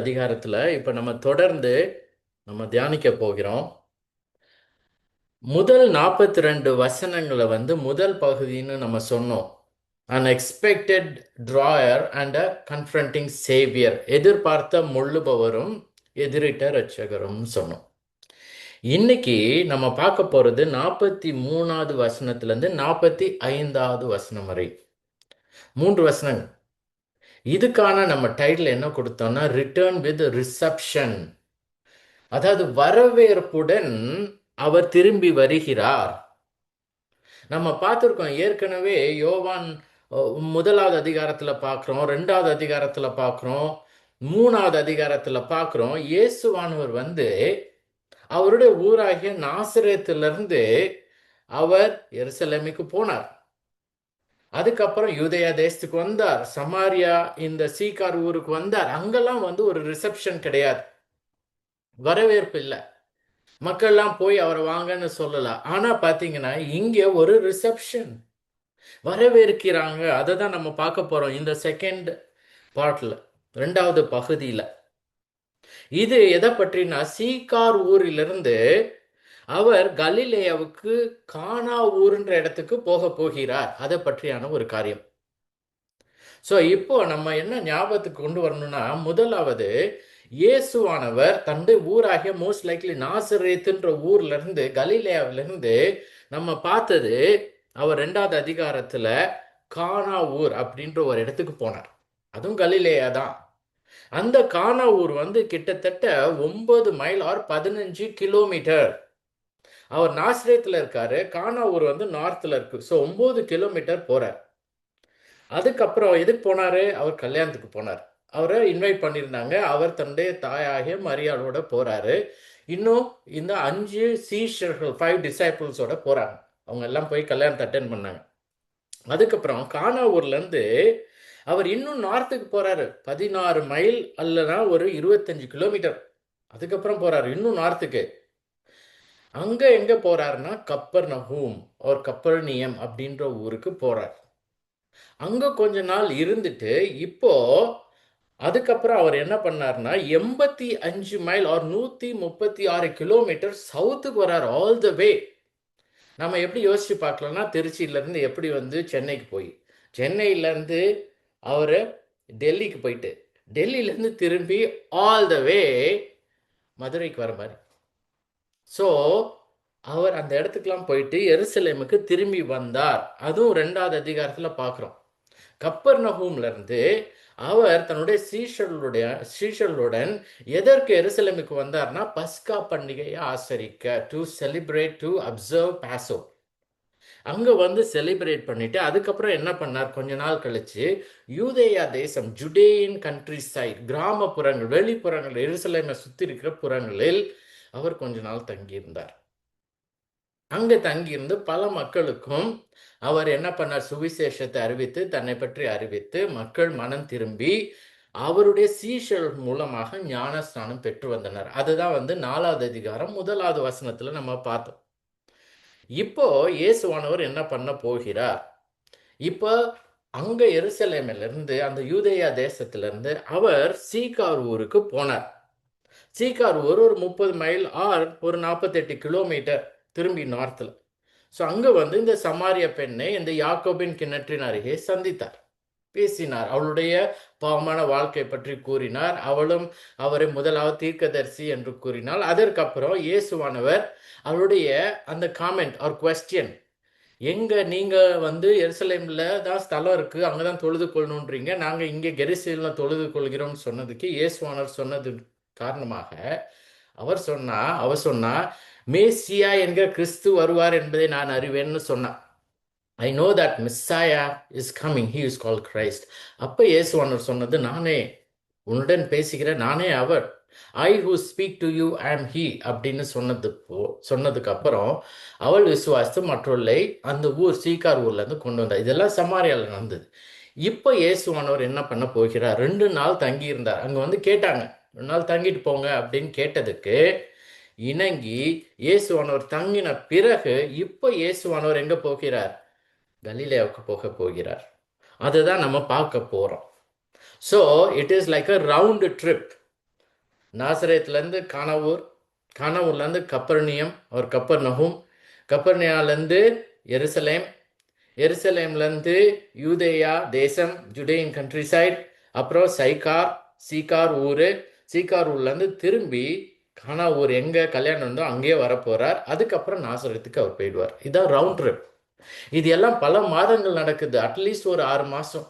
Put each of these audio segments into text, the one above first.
அதிகாரத்தில் இப்போ நம்ம தொடர்ந்து தியானிக்க போகிறோம். முதல் 42 வசனங்களை முதல் பகுதின்னு நம்ம சொன்னோம். Unexpected drawer and a confronting Xavier, எதிர்பார்த்த முள்ளுபவரும் எதிரிட்ட ரட்சகரும் சொன்னோம். இன்னைக்கு நம்ம பார்க்க போறது 43வது வசனத்திலிருந்து 45வது வசனம் வரை 3 வசனங்கள். இதுக்கான நம்ம டைட்டில் என்ன கொடுத்தோம்னா ரிட்டர்ன் வித் ரிசப்ஷன், அதாவது வரவேற்புடன் அவர் திரும்பி வருகிறார். நம்ம பார்த்துருக்கோம் ஏற்கனவே. யோவான் 1வது அதிகாரத்தில் பார்க்குறோம், 2வது அதிகாரத்தில் பார்க்குறோம், 3வது அதிகாரத்தில் பார்க்குறோம். இயேசுவானவர் அவருடைய ஊராகிய நாசரேத்திலிருந்து அவர் எருசலேமுக்கு போனார். அதுக்கப்புறம் யூதேயா தேசத்துக்கு வந்தார், சமாரியா இந்த சீக்கார் ஊருக்கு வந்தார். அங்கெல்லாம் ஒரு ரிசப்ஷன் கிடையாது, வரவேற்பு இல்லை. மக்கள்லாம் போய் அவரை வாங்கன்னு சொல்லலாம். ஆனா பாத்தீங்கன்னா இங்க ஒரு ரிசப்ஷன், வரவேற்கிறாங்க. அதை தான் நம்ம பார்க்க போறோம் இந்த செகண்ட் பார்ட்ல, 2வது பகுதியில. இது எதை பற்றினா சீக்கார் ஊரிலிருந்து அவர் கலிலேயாவுக்கு கானா ஊர்ன்ற இடத்துக்கு போகிறார். அதை பற்றியான ஒரு காரியம். ஸோ இப்போ நம்ம என்ன ஞாபகத்துக்கு கொண்டு வரணும்னா, முதலாவது இயேசுவானவர் தன்னுடைய ஊராகிய மோஸ்ட் லைக்லி நாசரேத்துன்ற ஊர்ல இருந்து, கலிலேயாவிலிருந்து நம்ம பார்த்தது, அவர் 2வது அதிகாரத்துல கானா ஊர் அப்படின்ற ஒரு இடத்துக்கு போனார். அதுவும் கலிலேயா தான். அந்த கானா ஊர் கிட்டத்தட்ட 9 மைல் ஆர் 15 கிலோமீட்டர். அவர் நாசரேத்துல இருக்காரு, கானா ஊர் நார்த்ல இருக்கு. ஸோ 9 கிலோமீட்டர் போறார். அதுக்கப்புறம் எதுக்கு போனாரு? அவர் கல்யாணத்துக்கு போனார். அவரை இன்வைட் பண்ணியிருந்தாங்க. அவர் தன்னுடைய தாயாகிய மரியாளோட போறாரு. இன்னும் இந்த 5 சீஷர்கள், 5 டிசைபிள்ஸோட போறாங்க. அவங்க எல்லாம் போய் கல்யாணத்தை அட்டென்ட் பண்ணாங்க. அதுக்கப்புறம் கானா ஊர்ல இருந்து அவர் இன்னும் நார்த்துக்கு போறாரு. 16 மைல் அல்லனா ஒரு 25 கிலோமீட்டர். அதுக்கப்புறம் போறாரு இன்னும் நார்த்துக்கு. அங்க எங்க போறாருன்னா கப்பர்நகூம் ஒரு கப்பர்னியம் அப்படின்ற ஊருக்கு போறார். அங்க கொஞ்ச நாள் இருந்துட்டு இப்போ அதுக்கப்புறம் அவர் என்ன பண்ணார்னா 85 மைல் ஆர் 136 கிலோமீட்டர் சவுத்துக்கு வரார். ஆல் த வே. நம்ம எப்படி யோசிச்சு பார்க்கலாம்னா, திருச்சியிலேருந்து எப்படி சென்னைக்கு போய், சென்னையிலேருந்து அவர் டெல்லிக்கு போயிட்டு, டெல்லியிலேருந்து திரும்பி ஆல் த வே மதுரைக்கு வர மாதிரி. ஸோ அவர் அந்த இடத்துக்குலாம் போயிட்டு எருசலேமுக்கு திரும்பி வந்தார். அதுவும் 2வது அதிகாரத்தில் பார்க்குறோம். கப்பர்நகூம்ல இருந்து அவர் தன்னுடைய சீஷர்களுடன் எதற்கு எருசலேமுக்கு வந்தார்னா பஸ்கா பண்டிகையை ஆசரிக்க, டு செலிப்ரேட், டு அப்சர்வ் பாஸோ. அங்க செலிப்ரேட் பண்ணிட்டு அதுக்கப்புறம் என்ன பண்ணார்? கொஞ்ச நாள் கழிச்சு யூதேயா தேசம், ஜுடேயன் கண்ட்ரி சைட், கிராமப்புறங்கள், வெளிப்புறங்கள், எருசலேமை சுத்தி இருக்கிற புறங்களில் அவர் கொஞ்ச நாள் தங்கியிருந்தார். அங்க தங்கியிருந்து பல மக்களுக்கும் அவர் என்ன பண்ணார்? சுவிசேஷத்தை அறிவித்து, தன்னை பற்றி அறிவித்து, மக்கள் மனம் திரும்பி அவருடைய சீஷர்கள் மூலமாக ஞானஸ்நானம் பெற்று வந்தனர். அதுதான் 4வது அதிகாரம் 1வது வசனத்துல நம்ம பார்த்தோம். இப்போ இயேசுவானவர் என்ன பண்ண போகிறார்? இப்போ அங்க எருசலேமிலிருந்து, அந்த யூதேயா தேசத்திலிருந்து அவர் சீக்கார் ஊருக்கு போனார். சீக்கார் ஊர் ஒரு 30 மைல் ஆர் ஒரு 48 கிலோமீட்டர் திரும்பி நார்த்தில். ஸோ அங்கே இந்த சமாரிய பெண்ணை இந்த யாக்கோபின் கிணற்றின் அருகே சந்தித்தார், பேசினார், அவளுடைய பாவமான வாழ்க்கை பற்றி கூறினார். அவளும் அவரை முதலாவது தீர்க்கதரிசி என்று கூறினாள். அதற்கப்புறம் இயேசுவானவர் அவருடைய அந்த காமெண்ட் ஆர் குவெஸ்டியன், எங்க நீங்க எருசலேம்ல தான் ஸ்தலம் இருக்கு, அங்கதான் தொழுது கொள்ளணுன்றீங்க, நாங்க இங்கே கெரிசேல தொழுது கொள்கிறோம்னு சொன்னதுக்கு இயேசுவானவர் சொன்னது காரணமாக அவர் சொன்னா மேசியா என்கிற கிறிஸ்து வருவார் என்பதை நான் அறிவேன்னு சொன்னார். I know that Messiah is coming, he is called Christ. அப்ப இயேசுவானவர் சொன்னது, நானே உன்னுடன் பேசுகிற, நானே அவர். I who speak to you I am he அப்படின்னு சொன்னதுக்கு அப்புறம் அவள் விசுவாசித்து மற்றவர்களை அந்த ஊர் சீக்கார் ஊர்ல இருந்து கொண்டு வந்தார். இதெல்லாம் சமாரியால நடந்தது. இப்போ இயேசுவானவர் என்ன பண்ண போகிறார்? 2 நாள் தங்கி இருந்தார். அங்க கேட்டாங்க, 2 நாள் தங்கிட்டு போங்க அப்படின்னு கேட்டதுக்கு இணங்கி இயேசுவானவர் தங்கின பிறகு இப்போ இயேசுவானவர் எங்க போகிறார்? கலிலேயாவுக்கு போகிறார். அதுதான் நம்ம பார்க்க போறோம். So it is like a round trip. நாசரேத்துலேருந்து கானாவூர், கானாவூர்லேருந்து கப்பர்னியம் அவர் கப்பர்நகும், கப்பர்னியாலேருந்து எருசலேம், எருசலேம்லேருந்து யூதேயா தேசம் ஜுடேயின் கண்ட்ரி சைட், அப்புறம் சீகார் ஊர், சீகார் ஊர்லேருந்து திரும்பி கானா ஊர் எங்கே கல்யாணம் இருந்தோ அங்கேயே வரப்போகிறார். அதுக்கப்புறம் நாசரேத்துக்கு அவர் போயிடுவார். இதான் ரவுண்ட் ட்ரிப். இது எல்லாம் பல மாதங்கள் நடக்குது, அட்லீஸ்ட் ஒரு 6 மாதம்.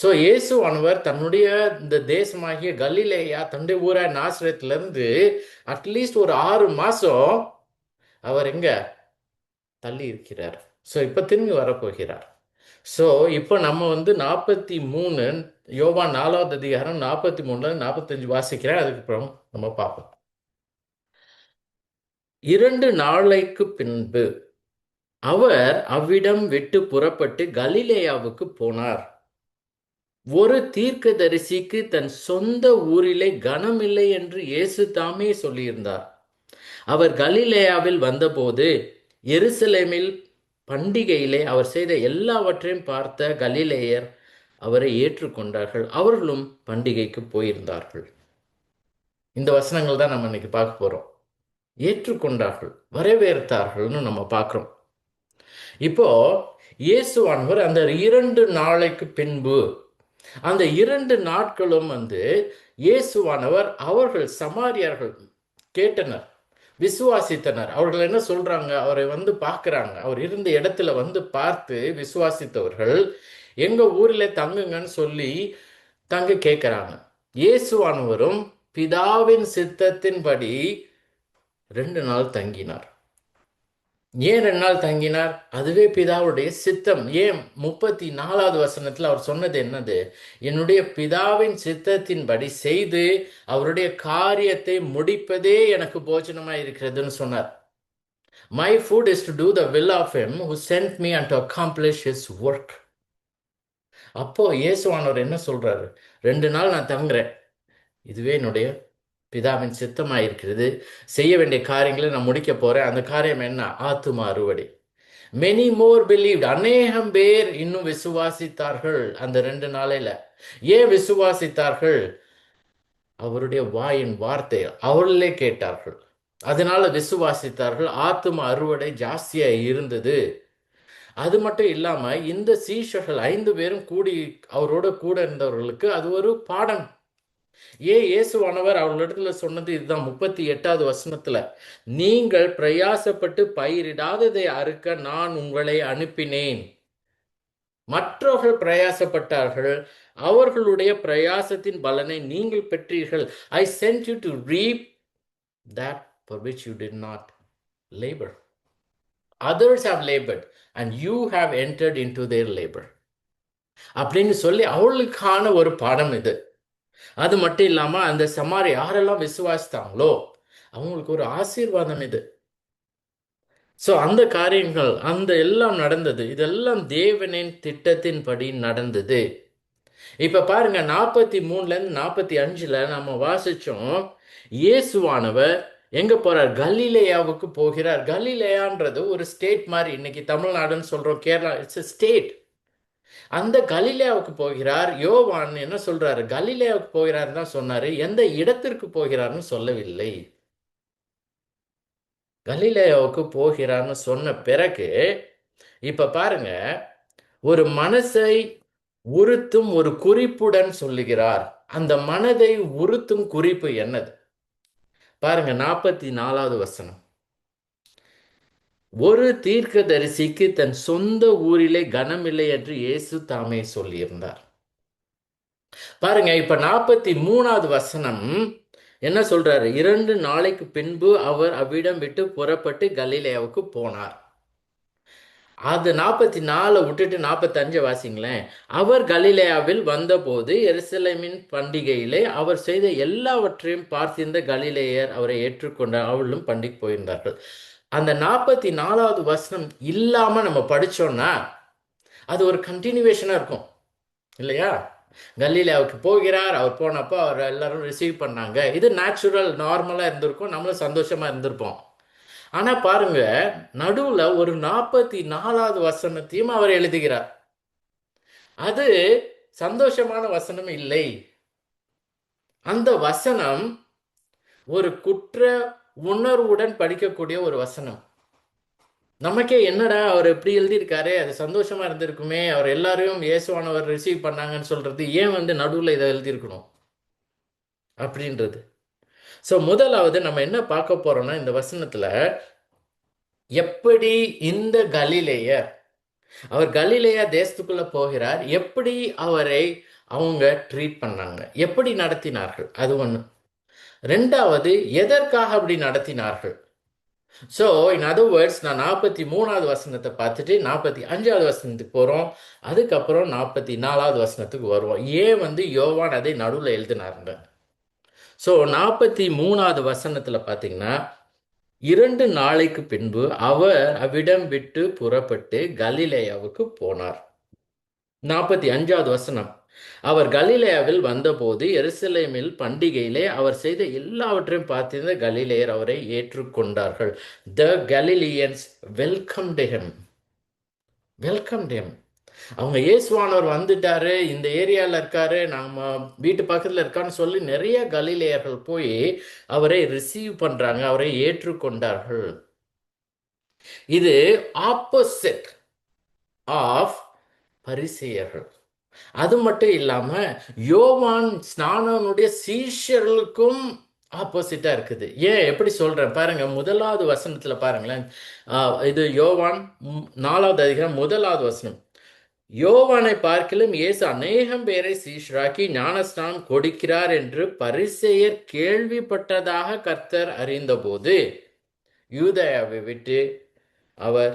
ஸோ இயேசுவானவர் தன்னுடைய இந்த தேசமாகிய கலிலேயா தன்னுடைய ஊராக நாசரேத்துலேருந்து அட்லீஸ்ட் ஒரு 6 மாதம் அவர் எங்க தள்ளி இருக்கிறார். ஸோ இப்போ திரும்பி வரப்போகிறார். ஸோ இப்போ நம்ம 43 யோவான் 4வது அதிகாரம் 43 45 வாசிக்கிறேன். அதுக்கப்புறம் நம்ம பார்ப்போம். 2 நாளைக்கு பின்பு அவர் அவ்விடம் விட்டு புறப்பட்டு கலிலேயாவுக்கு போனார். ஒரு தீர்க்கதரிசிக்கு தன் சொந்த ஊரிலே கனமில்லை என்று இயேசு தாமே சொல்லியிருந்தார். அவர் கலிலேயாவில் வந்தபோது எருசலேமில் பண்டிகையிலே அவர் செய்த எல்லாவற்றையும் பார்த்த கலிலேயர் அவரை ஏற்றுக்கொண்டார்கள். அவர்களும் பண்டிகைக்கு போயிருந்தார்கள். இந்த வசனங்கள் தான் நம்ம இன்னைக்கு பார்க்க போறோம். ஏற்றுக்கொண்டார்கள், வரவேற்றார்கள்னு நம்ம பார்க்கிறோம். இப்போ இயேசுவானவர் அந்த 2 நாளைக்கு பின்பு, அந்த 2 நாட்களும் இயேசுவானவர் அவர்கள் சமாரியர்கள் கேட்டனர், விசுவாசித்தனர். அவர்கள் என்ன சொல்றாங்க, அவரை பார்க்குறாங்க. அவர் இருந்த இடத்துல பார்த்து விசுவாசித்தவர்கள் எங்க ஊரில் தங்குங்கன்னு சொல்லி தங்க கேட்குறாங்க. இயேசுவானவரும் பிதாவின் சித்தத்தின்படி 2 நாள் தங்கினார். ஏன் 2 நாள் தங்கினார்? அதுவே பிதாவுடைய சித்தம். ஏன் 34வது வசனத்தில் அவர் சொன்னது என்னது? என்னுடைய பிதாவின் சித்தத்தின்படி செய்து அவருடைய காரியத்தை முடிப்பதே எனக்கு போஜனமாக இருக்கிறதுன்னு சொன்னார். My food is to do the will of him who sent me and to accomplish his work. அப்போ இயேசுவானவர் என்ன சொல்றாரு? 2 நாள் நான் தங்குறேன், இதுவே என்னுடைய பிதாவின் சித்தமாக இருக்கிறது, செய்ய வேண்டிய காரியங்களை நான் முடிக்க போறேன். அந்த காரியம் என்ன? ஆத்தும அறுவடை. மெனி மோர் பிலீவ்ட், அநேகம் பேர் இன்னும் விசுவாசித்தார்கள் அந்த 2 நாளையில. ஏன் விசுவாசித்தார்கள்? அவருடைய வாயின் வார்த்தை அவர்களே கேட்டார்கள், அதனால விசுவாசித்தார்கள். ஆத்தும அறுவடை ஜாஸ்தியா இருந்தது. அது மட்டும் இல்லாம இந்த சீஷர்கள் 5 பேரும் கூடி அவரோட கூட இருந்தவர்களுக்கு அது ஒரு பாடம். இயேசுவானவர் அவர்களிடத்துல சொன்னது இதுதான். 38வது வசனத்துல, நீங்கள் பிரயாசப்பட்டு பயிரிடாததை அறுக்க நான் உங்களை அனுப்பினேன். மற்றவர்கள் பிரயாசப்பட்டார்கள், அவர்களுடைய பிரயாசத்தின் பலனை நீங்கள் பெற்றீர்கள். I sent you to reap that for which you did not labor. Others have labored and you have entered into their labor. அப்படின்னு சொல்லி அவளுக்கான ஒரு பாடம் இது. அது மட்டும் இல்லாம அந்த சமாரி யாரெல்லாம் விசுவாசித்தாங்களோ அவங்களுக்கு ஒரு ஆசீர்வாதம் இது. ஸோ அந்த காரியங்கள் அந்த எல்லாம் நடந்தது. இதெல்லாம் தேவனின் திட்டத்தின்படி நடந்தது. இப்ப பாருங்க, 43லேருந்து 45ல நம்ம வாசிச்சோம். இயேசுவானவர் எங்க போறார்? கலிலேயாவுக்கு போகிறார். கலிலேயான்றது ஒரு ஸ்டேட் மாதிரி. இன்னைக்கு தமிழ்நாடுன்னு சொல்றோம், கேரளா இட்ஸ் எ ஸ்டேட். அந்த கலிலேயாவுக்கு போகிறார். யோவான் என்ன சொல்றாரு? கலிலேயாவுக்கு போகிறாருன்னு தான் சொன்னாரு, எந்த இடத்திற்கு போகிறார்னு சொல்லவில்லை. கலிலேயாவுக்கு போகிறார்னு சொன்ன பிறகு இப்ப பாருங்க, ஒரு மனசை உறுத்தும் ஒரு குறிப்புடன் சொல்லுகிறார். அந்த மனதை உறுத்தும் குறிப்பு என்னது பாருங்க, 44வது வசனம். ஒரு தீர்க்கதரிசிக்கு தன் சொந்த ஊரிலே கனமில்லை என்று இயேசு தாமே சொல்லியிருந்தார். பாருங்க, இப்ப 43வது வசனம் என்ன சொல்றாரு? 2 நாளைக்கு பின்பு அவர் அவ்விடம் விட்டு புறப்பட்டு கலிலேயாவுக்கு போனார். அது 44 விட்டுட்டு 45 வாசிங்களேன். அவர் கலிலேயாவில் வந்தபோது எருசலேமின் பண்டிகையிலே அவர் செய்த எல்லாவற்றையும் பார்த்திருந்த கலிலேயர் அவரை ஏற்றுக்கொண்டார். அவர்களும் பண்டிகை போயிருந்தார்கள். அந்த 44வது வசனம் இல்லாம நம்ம படிச்சோம்னா அது ஒரு கண்டினியூவேஷனா இருக்கும் இல்லையா? கலிலேயாவுக்கு போகிறார், அவர் போனப்போ அவர் எல்லாரும் ரிசீவ் பண்ணாங்க. இது நேச்சுரல், நார்மலா இருந்திருக்கும், நம்மளும் சந்தோஷமா இருந்திருப்போம். ஆனா பாருங்க, நடுவுல ஒரு 44வது வசனத்தையும் அவர் எழுதுகிறார். அது சந்தோஷமான வசனம் இல்லை. அந்த வசனம் ஒரு குற்ற உணர்வுடன் படிக்கக்கூடிய ஒரு வசனம். நமக்கே என்னடா அவர் எப்படி எழுதியிருக்காரு, அது சந்தோஷமா இருந்திருக்குமே, அவர் எல்லாரையும் இயேசுவானவர் ரிசீவ் பண்ணாங்கன்னு சொல்றது ஏன் வந்து நடுவில் இதை எழுதியிருக்கணும் அப்படின்றது. ஸோ முதலாவது நம்ம என்ன பார்க்க போறோம்னா, இந்த வசனத்துல எப்படி இந்த கலிலேயர், அவர் கலிலேயா தேசத்துக்குள்ள போகிறார், எப்படி அவரை அவங்க ட்ரீட் பண்ணாங்க, எப்படி நடத்தினார்கள், அது ஒன்று. ரெண்டாவது, எதற்காக அப்படி நடத்தினார்கள். ஸோ இன் அதர் வேர்ட்ஸ், நான் 43வது வசனத்தை பார்த்துட்டு 45வது வசனத்துக்கு போகிறோம். அதுக்கப்புறம் 44வது வசனத்துக்கு வருவோம். ஏன் வந்து யோவான் அதை நடுவில் எழுதினாருங்க. ஸோ 43வது வசனத்தில் பார்த்தீங்கன்னா, 2 நாளைக்கு பின்பு அவர் அவ்விடம் விட்டு புறப்பட்டு கலிலேயாவுக்கு போனார். 45வது வசனம், அவர் கலிலேயாவில் வந்தபோது எருசலேமில் பண்டிகையிலே அவர் செய்த எல்லாவற்றையும் பார்த்திருந்த கலிலேயர் அவரை ஏற்றுக்கொண்டார்கள். த கலிலியன்ஸ் வெல்கம்ட் ஹிம். Welcomed him. அவங்க இயேசுவானவர் வந்துட்டாரு, இந்த ஏரியாவில் இருக்காரு, நம்ம வீட்டு பக்கத்தில் இருக்கான்னு சொல்லி நிறைய கலிலேயர்கள் போய் அவரை ரிசீவ் பண்றாங்க, அவரை ஏற்றுக்கொண்டார்கள். இது ஆப்போசிட் ஆஃப் பரிசேயர்கள். அது மட்டும் இல்லாம யோவான் ஸ்நானனுடைய சீஷர்களுக்கும் ஆப்போசிட்டா இருக்குது. ஏன் எப்படி சொல்றேன் பாருங்க, முதலாவது வசனத்துல பாருங்களேன். இது யோவான் 4வது அதிகாரம் 1வது வசனம். யோவானை பார்க்கிலும் இயேசு அநேகம் பேரை சீஷராக்கி ஞானஸ்நானம் கொடுக்கிறார் என்று பரிசேயர் கேள்விப்பட்டதாக கர்த்தர் அறிந்தபோது யூதேயாவை விட்டு அவர்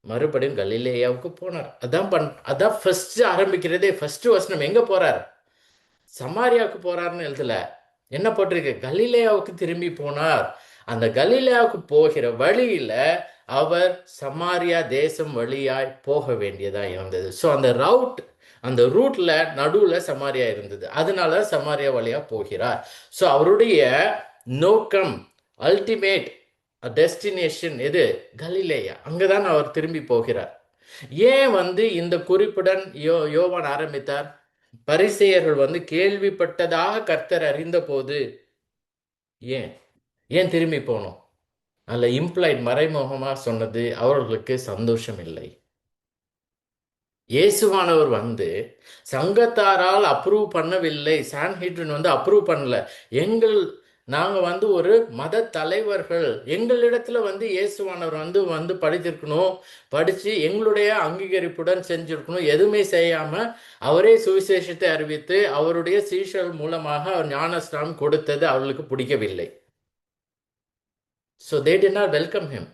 மறுபடியும் கலிலேயாவுக்கு போனார். அதான் ஃபர்ஸ்ட் ஆரம்பிக்கிறதே. ஃபர்ஸ்ட் வசனம் எங்க போறார்? சமாரியாவுக்கு போறாருன்னு எழுதல. என்ன போட்டிருக்கு? கலிலேயாவுக்கு திரும்பி போனார். அந்த கலிலேயாவுக்கு போகிற வழியில அவர் சமாரியா தேசம் வழியாய் போக வேண்டியதா இருந்தது. ஸோ அந்த ரூட்ல நடுவுல சமாரியா இருந்தது. அதனால சமாரியா வழியா போகிறார். ஸோ அவருடைய நோக்கம், அல்டிமேட் டெஸ்டினேஷன் எது? கலிலேயா. அங்கதான் அவர் திரும்பி போகிறார். ஏன் வந்து இந்த குறிப்புடன் யோவான் ஆரம்பித்தார்? பரிசேயர்கள் வந்து கேள்விப்பட்டதாக கர்த்தர் அறிந்த போது. ஏன் ஏன் திரும்பி போனோம்? அல்ல, இம்ப்ளைட், மறைமுகமா சொன்னது, அவர்களுக்கு சந்தோஷம் இல்லை. இயேசுவானவர் வந்து சங்கத்தாரால் அப்ரூவ் பண்ணவில்லை, சான்ஹெட்ரின் வந்து அப்ரூவ் பண்ணல. நாங்கள் வந்து ஒரு மத தலைவர்கள், எங்களிடத்துல வந்து இயேசுவானவர் வந்து படித்திருக்கணும், படித்து எங்களுடைய அங்கீகரிப்புடன் செஞ்சிருக்கணும். எதுவுமே செய்யாமல் அவரே சுவிசேஷத்தை அறிவித்து அவருடைய சீஷர்கள் மூலமாக அவர் ஞானஸ்நானம் கொடுத்தது அவர்களுக்கு பிடிக்கவில்லை. So they did not welcome him.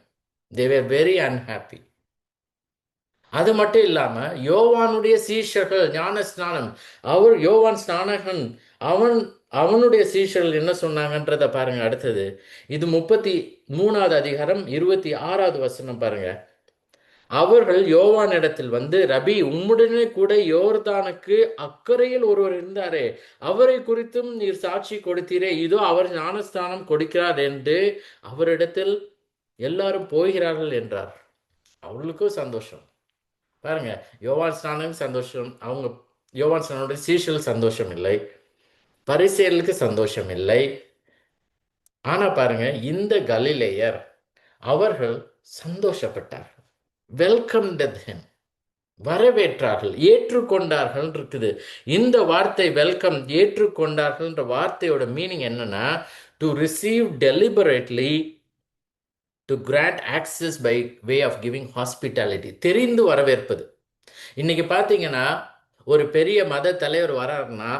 They were very unhappy. அது மட்டும் இல்லாமல் யோவானுடைய சீஷர்கள் ஞானஸ்நானம், யோவான் ஸ்நானகன் அவனுடைய சீஷர்கள் என்ன சொன்னாங்கன்றத பாருங்க. அடுத்தது இது 33வது அதிகாரம் 26வது வசனம் பாருங்க. அவர்கள் யோவான் இடத்தில் வந்து, ரபி, உம்முடனே கூட யோர்தானுக்கு அக்கறையில் ஒருவர் இருந்தாரே, அவரை குறித்தும் நீர் சாட்சி கொடுத்தீரே, இதோ அவர் ஞானஸ்தானம் கொடுக்கிறார் என்று அவரிடத்தில் எல்லாரும் போகிறார்கள் என்றார். அவர்களுக்கும் சந்தோஷம். பாருங்க, யோவான் ஸ்நானம் சந்தோஷம், யோவான் ஸ்நானோட சீஷர்கள் சந்தோஷம் இல்லை, பரிசேயர்களுக்கு சந்தோஷம் இல்லை. ஆனா பாருங்க, இந்த கலிலேயர் அவர்கள் சந்தோஷப்பட்டார்கள். வெல்கம்ட் ஹிம், வரவேற்றார்கள், ஏற்றுக்கொண்டார்கள் இருக்குது. இந்த வார்த்தை வெல்கம், ஏற்றுக்கொண்டார்கள்ன்ற வார்த்தையோட மீனிங் என்னன்னா, to receive deliberately, to grant access by way of giving hospitality, தெரிந்து வரவேற்பது. இன்னைக்கு பார்த்தீங்கன்னா, ஒரு பெரிய மத தலைவர் வராருன்னா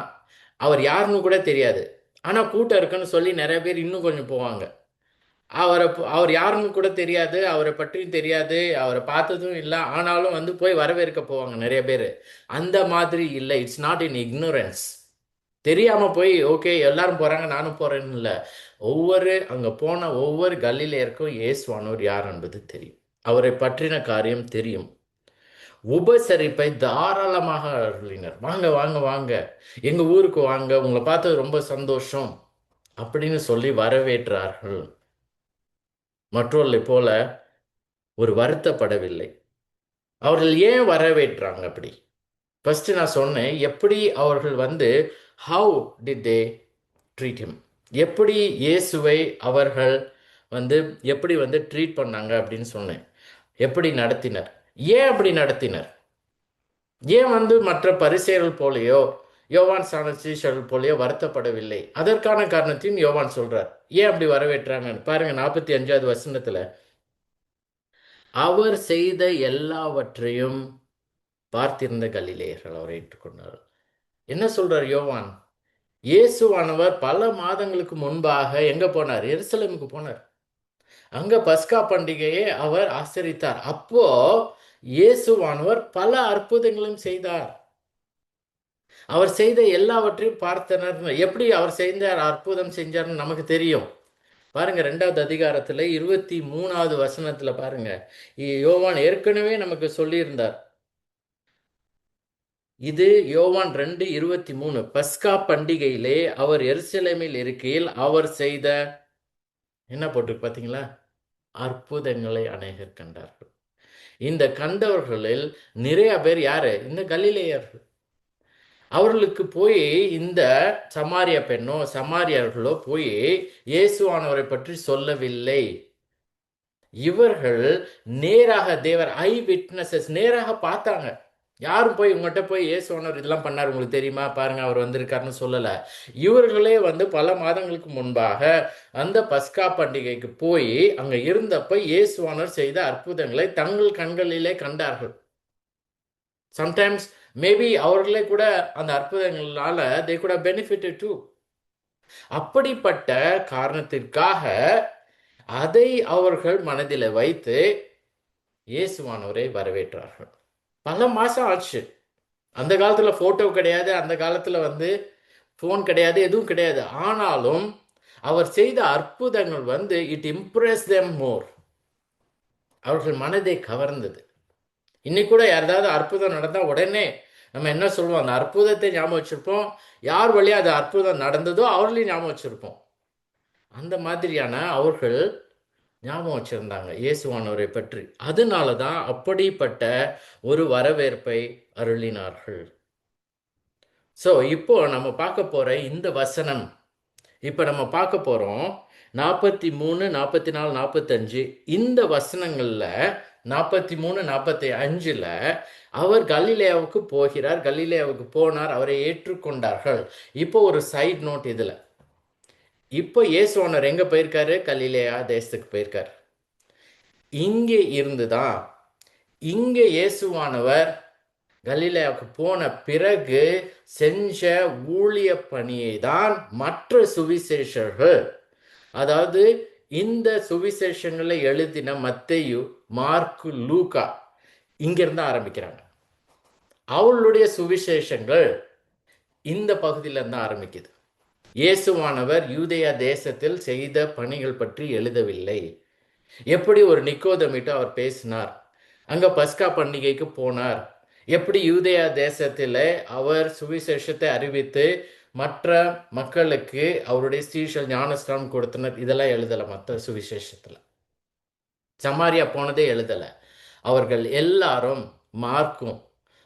அவர் யாருன்னு கூட தெரியாது, ஆனால் கூட்டம் இருக்குன்னு சொல்லி நிறைய பேர் இன்னும் கொஞ்சம் போவாங்க. அவர் யாருன்னு கூட தெரியாது, அவரை பற்றியும் தெரியாது, அவரை பார்த்ததும் இல்லை, ஆனாலும் வந்து போய் வரவேற்க போவாங்க நிறைய பேர். அந்த மாதிரி இல்லை. It's not in ignorance. தெரியாமல் போய் ஓகே எல்லாரும் போகிறாங்க நானும் போகிறேன்னு இல்லை. அங்கே போன ஒவ்வொரு கலிலேயருக்கும் இயேசுவானவர் யார் என்பது தெரியும், அவரை பற்றின காரியம் தெரியும். உபசரிப்பை தாராளமாக அருளினர். வாங்க வாங்க வாங்க, எங்கள் ஊருக்கு வாங்க, உங்களை பார்த்தது ரொம்ப சந்தோஷம் அப்படின்னு சொல்லி வரவேற்றார்கள். மற்றவர்களை போல ஒரு வருத்தப்படவில்லை. அவர்கள் ஏன் வரவேற்றாங்க அப்படி? ஃபர்ஸ்ட் நான் சொன்னேன் எப்படி அவர்கள் வந்து how did they treat him, எப்படி இயேசுவை அவர்கள் வந்து எப்படி வந்து ட்ரீட் பண்ணாங்க அப்படின்னு சொன்னேன். எப்படி நடத்தினர், ஏன் அப்படி நடத்தினர், ஏன் வந்து மற்ற பரிசேயர்கள் போലെயோ யோவான் சான சீஷர்கள் போലെயோ வருத்தப்படவில்லை, அதற்கான காரணத்தையும் யோவான் சொல்றார். ஏன் அப்படி வரவேற்றாங்கன்னு பாருங்க. 45வது வசனத்துல, அவர் செய்த எல்லாவற்றையும் பார்த்திருந்த கலிலேயர்கள் அவரை ஏற்றுக்கொண்டார். என்ன சொல்றார் யோவான்? இயேசுவானவர் பல மாதங்களுக்கு முன்பாக எங்க போனார்? எருசலேமுக்கு போனார். அங்க பஸ்கா பண்டிகையை அவர் ஆசரித்தார். அப்போ இயேசுவானவர் பல அற்புதங்களும் செய்தார். அவர் செய்த எல்லாவற்றையும் பார்த்தனர். எப்படி அவர் செய்த அற்புதம் செஞ்சார்னு நமக்கு தெரியும். பாருங்க 2வது அதிகாரத்துல 23வது வசனத்துல பாருங்க. யோவான் ஏற்கனவே நமக்கு சொல்லியிருந்தார். இது யோவான் 2:23. பஸ்கா பண்டிகையிலே அவர் எருசலேமில் இருக்கையில் அவர் செய்த, என்ன போட்டிருக்கு பார்த்தீங்களா? அற்புதங்களை அநேகர் கண்டார்கள். இந்த கண்டவர்களில் நிறைய பேர் யாரு? இந்த கலிலேயர்கள். அவர்களுக்கு போய் இந்த சமாரிய பெண்ணோ சமாரியர்களோ போய் இயேசுவானவரை பற்றி சொல்லவில்லை. இவர்கள் நேராக தேவர் ஐ விட்னஸஸ், நேராக பார்த்தாங்க. யாரும் போய் உங்கள்கிட்ட போய் இயேசுவானவர் இதெல்லாம் பண்ணார் உங்களுக்கு தெரியுமா, பாருங்க அவர் வந்திருக்காருன்னு சொல்லல. இவர்களே வந்து பல மாதங்களுக்கு முன்பாக அந்த பஸ்கா பண்டிகைக்கு போய் அங்க இருந்தப்ப இயேசுவானவர் செய்த அற்புதங்களை தங்கள் கண்களிலே கண்டார்கள். சம்டைம்ஸ் மேபி அவர்களே கூட அந்த அற்புதங்களால they could have benefited too. அப்படிப்பட்ட காரணத்திற்காக அதை அவர்கள் மனதில் வைத்து இயேசுவானவரை வரவேற்றார்கள். பல மாசம் ஆச்சு. அந்த காலத்துல போட்டோ கிடையாது, அந்த காலத்துல வந்து போன் கிடையாது, எதுவும் கிடையாது. ஆனாலும் அவர் செய்த அற்புதங்கள் வந்து இட் இம்ப்ரெஸ் them மோர். அவர்கள் மனதை கவர்ந்தது. இன்னைக்கு கூட யாராவது அற்புதம் நடந்தா உடனே நம்ம என்ன சொல்லுவோம்? அந்த அற்புதத்தை ஞாபகம் வச்சிருப்போம். யார் வழியா அது அற்புதம் நடந்ததோ அவர்களையும் ஞாபகம் வச்சிருப்போம். அந்த மாதிரியான அவர்கள் ஞாபகம் வச்சிருந்தாங்க இயேசுவானவரை பற்றி. அதனால தான் அப்படிப்பட்ட ஒரு வரவேற்பை அருளினார்கள். ஸோ இப்போ நம்ம பார்க்க போற இந்த வசனம், இப்போ நம்ம பார்க்க போறோம் 43, 44, 45. இந்த வசனங்கள்ல 43, 45ல அவர் கலிலேயாவுக்கு போகிறார், கலிலேயாவுக்கு போனார், அவரை ஏற்றுக்கொண்டார்கள். இப்போ ஒரு சைட் நோட் இதுல, இப்போ இயேசுவானவர் எங்க போயிருக்காரு? கலிலேயா தேசத்துக்கு போயிருக்காரு. இங்கே இருந்துதான், இங்க இயேசுவானவர் கலிலேயாவுக்கு போன பிறகு செஞ்ச ஊழிய பணியை தான் மற்ற சுவிசேஷர்கள், அதாவது இந்த சுவிசேஷங்களை எழுதின மத்தேயு, மார்க்கு, லூக்கா இங்கிருந்து ஆரம்பிக்கிறாங்க. அவளுடைய சுவிசேஷங்கள் இந்த பகுதியில இருந்து ஆரம்பிக்குது. இயேசுவானவர் யூதேயா தேசத்தில் செய்த பணிகள் பற்றி எழுதவில்லை. எப்படி ஒரு நிக்கோதேமிட்ட அவர் பேசினார், அங்க பஸ்கா பண்டிகைக்கு போனார், எப்படி யூதேயா தேசத்தில் அவர் சுவிசேஷத்தை அறிவித்து மற்ற மக்களுக்கு அவருடைய ஸ்ரீஷல் ஞானஸ்தானம் கொடுத்தனர், இதெல்லாம் எழுதலை. மற்ற சுவிசேஷத்துல சமாரியா போனதே எழுதலை. அவர்கள் எல்லாரும் மார்க்கும்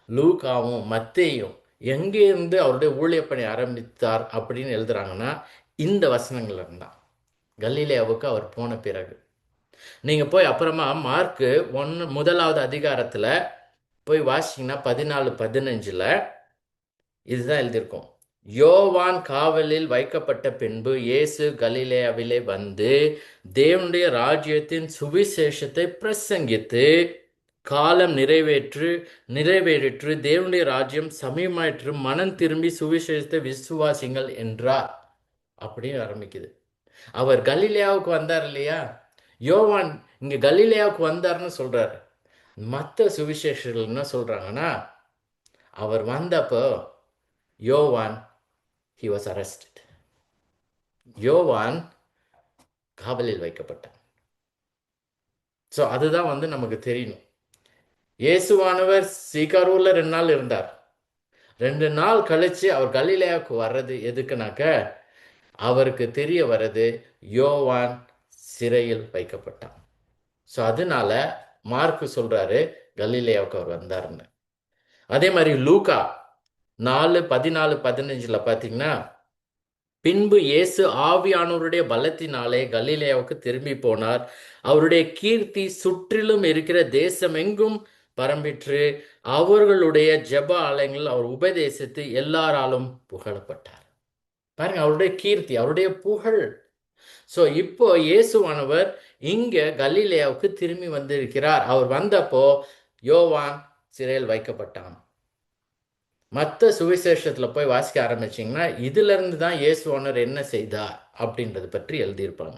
லூக்காவும் மத்தேயும் எங்கேருந்து அவருடைய ஊழிய பணி ஆரம்பித்தார் அப்படின்னு எழுதுறாங்கன்னா இந்த வசனங்கள் இருந்தான். கலிலேயாவுக்கு அவர் போன பிறகு நீங்க போய் அப்புறமா மார்க்கு 1வது அதிகாரத்துல போய் வாசிங்கன்னா 14, 15ல இதுதான் எழுதியிருக்கும். யோவான் காவலில் வைக்கப்பட்ட பின்பு இயேசு கலிலேயாவிலே வந்து தேவனுடைய ராஜ்யத்தின் சுவிசேஷத்தை பிரசங்கித்து, காலம் நிறைவேறிற்று, தேவனுடைய ராஜ்யம் சமயமாயிற்று, மனம் திரும்பி சுவிசேஷத்தை விசுவாசிங்கள் என்றார். அப்படின்னு ஆரம்பிக்குது. அவர் கலிலேயாவுக்கு வந்தார் இல்லையா? யோவான் இங்க கலிலேயாவுக்கு வந்தார்னு சொல்றாரு. மற்ற சுவிசேஷர்கள் என்ன சொல்றாங்கன்னா, அவர் வந்தப்போ யோவான் he was arrested. யோவான் காவலில் வைக்கப்பட்டார். ஸோ அதுதான் வந்து நமக்கு தெரியணும். இயேசுவானவர் சீகாரூர்ல 2 நாள் இருந்தார். 2 நாள் கழிச்சு அவர் கலிலேயாவுக்கு வர்றது எதுக்குனாக்க, அவருக்கு தெரிய வர்றது யோவான் சிறையில் வைக்கப்பட்டான். ஸோ அதனால மார்க்கு சொல்றாரு கலிலேயாவுக்கு அவர் வந்தாருன்னு. அதே மாதிரி லூக்கா 4, 14, 15ல பார்த்தீங்கன்னா, பின்பு இயேசு ஆவியானவருடைய பலத்தினாலே கலிலேயாவுக்கு திரும்பி போனார். அவருடைய கீர்த்தி சுற்றிலும் இருக்கிற தேசமெங்கும் பரம்பிற்று. அவர்களுடைய ஜெப ஆலயங்கள் அவர் உபதேசித்து எல்லாராலும் புகழப்பட்டார். பாருங்க, அவருடைய கீர்த்தி, அவருடைய புகழ். ஸோ இப்போ இயேசுவானவர் இங்க கலிலேயாவுக்கு திரும்பி வந்திருக்கிறார். அவர் வந்தப்போ யோவான் சிறையில் வைக்கப்பட்டான். மற்ற சுவிசேஷத்துல போய் வாசிக்க ஆரம்பிச்சிங்கன்னா இதுல இருந்து தான் இயேசுவானவர் என்ன செய்தார் அப்படின்றத பற்றி எழுதியிருப்பாங்க.